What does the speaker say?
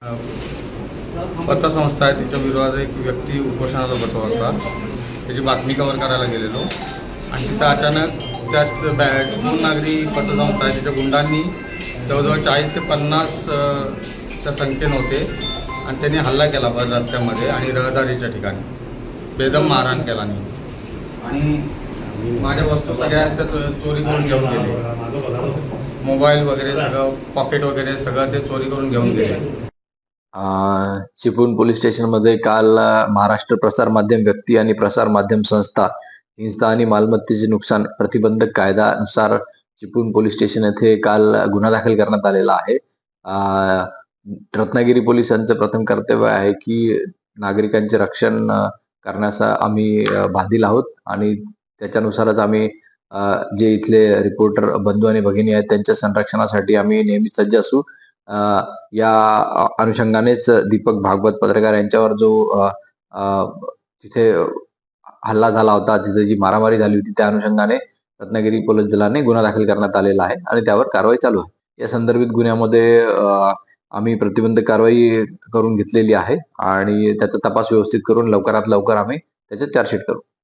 अ, पतसंस्था आहे तिच्या विरोधात एक व्यक्ती उपोषणाला बसला होता. त्याची बातमी कव्हर करायला गेलेलो आणि तिथं अचानक त्याच चिपळूण नागरी पतसंस्था आहे तिच्या गुंडांनी जवळजवळ 40 ते 50 च्या संख्येनं होते आणि त्यांनी हल्ला केला भर रस्त्यामध्ये आणि रहदारीच्या ठिकाणी बेदम मारहाण केला आणि माझ्या वस्तू सगळ्या त्या चोरी करून घेऊन गेले. मोबाईल वगैरे सगळं, पॉकेट वगैरे सगळं ते चोरी करून घेऊन गेले. चिपळूण पोलीस स्टेशनमध्ये काल महाराष्ट्र प्रसार माध्यम व्यक्ती आणि प्रसार माध्यम संस्था हिंसा आणि मालमत्तेचे नुकसान प्रतिबंधक कायद्यानुसार चिपळूण पोलीस स्टेशन येथे काल गुन्हा दाखल करण्यात आलेला आहे. रत्नागिरी पोलिसांचं प्रथम कर्तव्य आहे की नागरिकांचे रक्षण करण्यास आम्ही बांधील आहोत आणि त्याच्यानुसारच आम्ही जे इथले रिपोर्टर बंधू आणि भगिनी आहेत त्यांच्या संरक्षणासाठी आम्ही नेहमी सज्ज असू. या अनुषंगानेच दीपक भागवत पत्रकार यांच्यावर जो तिथे हल्ला झाला होता, तिथे जी मारामारी झाली होती, त्या अनुषंगाने रत्नागिरी पोलीस दलाने गुन्हा दाखल करण्यात आलेला आहे आणि त्यावर कारवाई चालू आहे. या संदर्भित गुन्ह्यामध्ये आम्ही प्रतिबंधक कारवाई करून घेतलेली आहे आणि त्याचा तपास व्यवस्थित करून लवकरात लवकर आम्ही त्याच्यात चार्जशीट करू.